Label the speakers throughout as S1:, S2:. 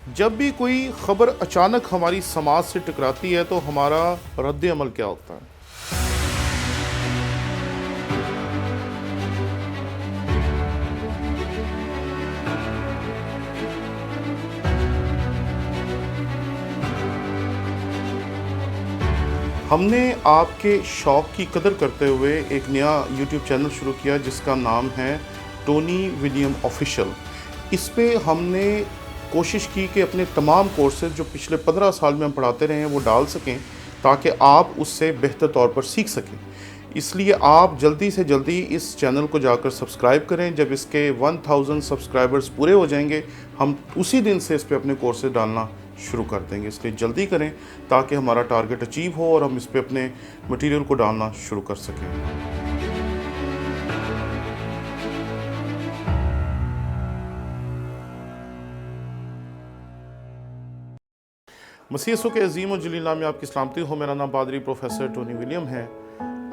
S1: जब भी कोई खबर अचानक हमारी समाज से टकराती है तो हमारा रद्द अमल क्या होता है? हमने आपके शौक़ की कदर करते हुए एक नया यूट्यूब चैनल शुरू किया जिसका नाम है टोनी विलियम ऑफिशियल। इस पे हमने कोशिश की कि अपने तमाम कोर्सेज जो पिछले 15 साल में हम पढ़ाते रहे हैं वो डाल सकें ताकि आप उससे बेहतर तौर पर सीख सकें। इसलिए आप जल्दी से जल्दी इस चैनल को जाकर सब्सक्राइब करें। जब इसके 1000 सब्सक्राइबर्स पूरे हो जाएंगे हम उसी दिन से इस पे अपने कोर्सेज डालना शुरू कर देंगे। इसलिए जल्दी करें ताकि हमारा टारगेट अचीव हो और हम इस पे अपने मटेरियल को डालना शुरू कर सकें। मसीह यसू के अजीम और जलील नाम में आपकी सलामती हो। मेरा नाम पादरी प्रोफेसर टोनी विलियम है।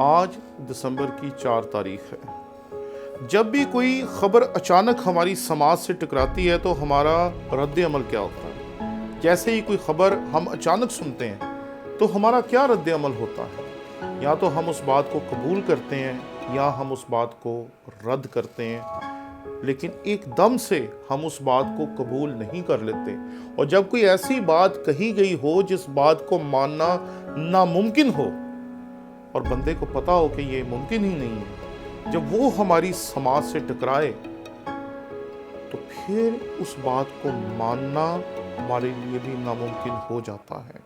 S1: आज दिसंबर की 4 तारीख है। जब भी कोई खबर अचानक हमारी समाज से टकराती है तो हमारा रद्द अमल क्या होता है? जैसे ही कोई खबर हम अचानक सुनते हैं तो हमारा क्या रद्द अमल होता है? या तो हम उस बात को कबूल करते हैं या हम उस बात को रद्द करते हैं, लेकिन एकदम से हम उस बात को कबूल नहीं कर लेते। और जब कोई ऐसी बात कही गई हो जिस बात को मानना नामुमकिन हो और बंदे को पता हो कि ये मुमकिन ही नहीं है, जब वो हमारी समाज से टकराए तो फिर उस बात को मानना हमारे लिए भी नामुमकिन हो जाता है।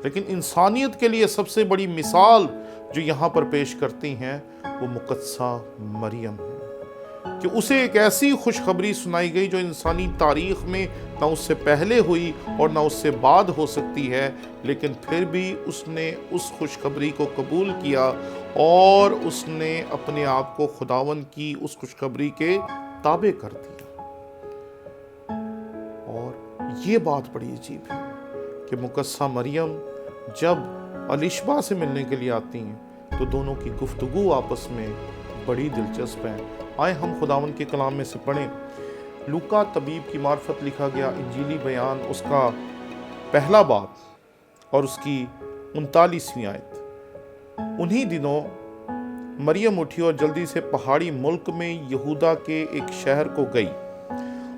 S1: लेकिन इंसानियत के लिए सबसे बड़ी मिसाल जो यहाँ पर पेश करती हैं वो मुकद्दसा मरियम है कि उसे एक ऐसी खुशखबरी सुनाई गई जो इंसानी तारीख में ना उससे पहले हुई और ना उससे बाद हो सकती है, लेकिन फिर भी उसने उस खुशखबरी को कबूल किया और उसने अपने आप को खुदावन की उस खुशखबरी के ताबे कर दिया। और ये बात बड़ी अजीब है कि मुकद्दसा मरियम जब अलिशबा से मिलने के लिए आती हैं तो दोनों की गुफ्तगू आपस में बड़ी दिलचस्प है। आए हम खुदावन के कलाम में से पढ़ें। लूका तबीब की मार्फत लिखा गया इंजीली बयान उसका पहला बाब और उसकी 39वीं आयत। उन्हीं दिनों मरियम उठी और जल्दी से पहाड़ी मुल्क में यहूदा के एक शहर को गई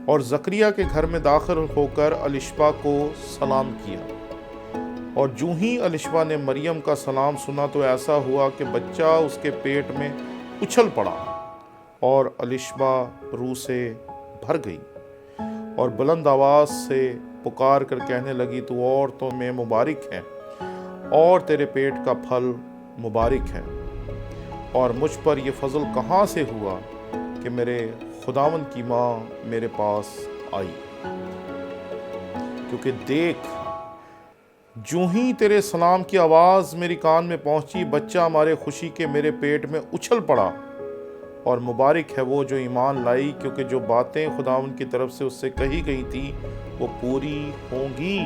S1: और जकरिया के घर में दाखिल होकर अलिशबा को सलाम किया। और जूं ही अलिशबा ने मरियम का सलाम सुना तो ऐसा हुआ कि बच्चा उसके पेट में उछल पड़ा और अलिशबा रूह से भर गई और बुलंद आवाज से पुकार कर कहने लगी, तू औरतों में मुबारक है और तेरे पेट का फल मुबारक है। और मुझ पर यह फजल कहाँ से हुआ कि मेरे खुदावन की माँ मेरे पास आई, क्योंकि देख जूं ही तेरे सलाम की आवाज़ मेरी कान में पहुंची, बच्चा हमारे खुशी के मेरे पेट में उछल पड़ा। और मुबारक है वो जो ईमान लाई, क्योंकि जो बातें खुदावन की तरफ से उससे कही गई थी वो पूरी होंगी।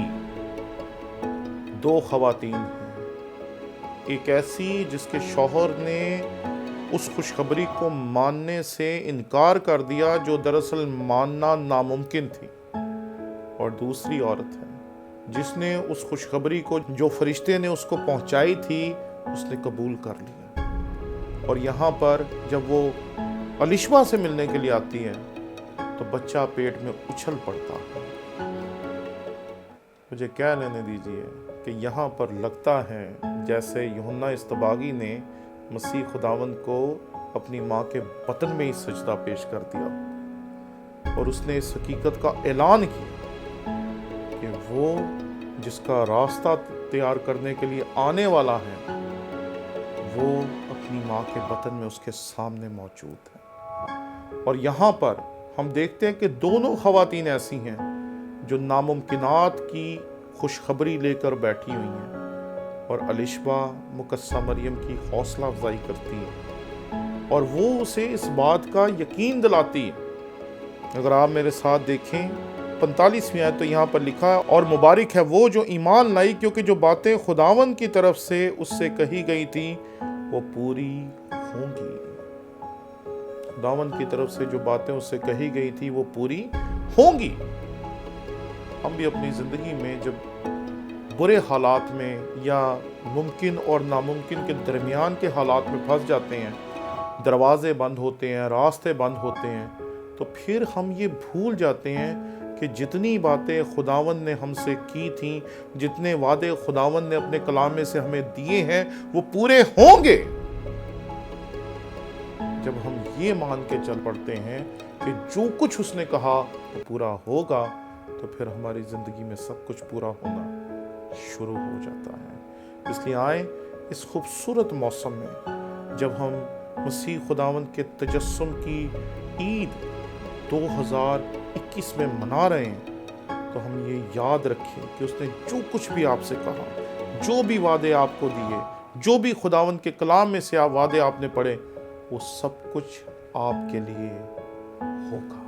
S1: 2 खवातीन हैं, एक ऐसी जिसके शौहर ने उस खुशखबरी को मानने से इनकार कर दिया जो दरअसल मानना नामुमकिन थी, और दूसरी औरत है जिसने उस खुशखबरी को जो फरिश्ते ने उसको पहुंचाई थी उसने कबूल कर लिया। और यहाँ पर जब वो अलिशबा से मिलने के लिए आती है तो बच्चा पेट में उछल पड़ता है। मुझे क्या लेने दीजिए कि यहाँ पर लगता है जैसे यूहन्ना इस्तबागी ने मसीह खुदावंद को अपनी माँ के बतन में ही सजदा पेश कर दिया और उसने इस हकीकत का ऐलान किया कि वो जिसका रास्ता तैयार करने के लिए आने वाला है वो अपनी माँ के बतन में उसके सामने मौजूद है। और यहाँ पर हम देखते हैं कि दोनों खवातीन ऐसी हैं जो नामुमकिनात की खुशखबरी लेकर बैठी हुई हैं और अलिशबा मुकद्दसा मरियम की हौसला अफजाई करती है और वो उसे इस बात का यकीन दिलाती है। अगर आप मेरे साथ देखें 45वीं आयत तो यहाँ पर लिखा है, और मुबारक है वो जो ईमान लाई, क्योंकि जो बातें खुदावन की तरफ से उससे कही गई थी वो पूरी होंगी। खुदावन की तरफ से जो बातें उससे कही गई थी वो पूरी होंगी। ہم بھی اپنی زندگی میں جب برے حالات میں یا ممکن اور ناممکن کے درمیان کے حالات میں پھنس جاتے ہیں، دروازے بند ہوتے ہیں، راستے بند ہوتے ہیں، تو پھر ہم یہ بھول جاتے ہیں کہ جتنی باتیں خداوند نے ہم سے کی تھیں، جتنے وعدے خداوند نے اپنے کلام میں سے ہمیں دیے ہیں، وہ پورے ہوں گے۔ جب ہم یہ مان کے چل پڑتے ہیں کہ جو کچھ اس نے کہا وہ پورا ہوگا، تو پھر ہماری زندگی میں سب کچھ پورا ہونا شروع ہو جاتا ہے۔ اس لیے آئیں اس خوبصورت موسم میں جب ہم مسیح خداوند کے تجسم کی عید 2021 میں منا رہے ہیں، تو ہم یہ یاد رکھیں کہ اس نے جو کچھ بھی آپ سے کہا، جو بھی وعدے آپ کو دیے، جو بھی خداوند کے کلام میں سے وعدے آپ نے پڑھے، وہ سب کچھ آپ کے لیے ہوگا۔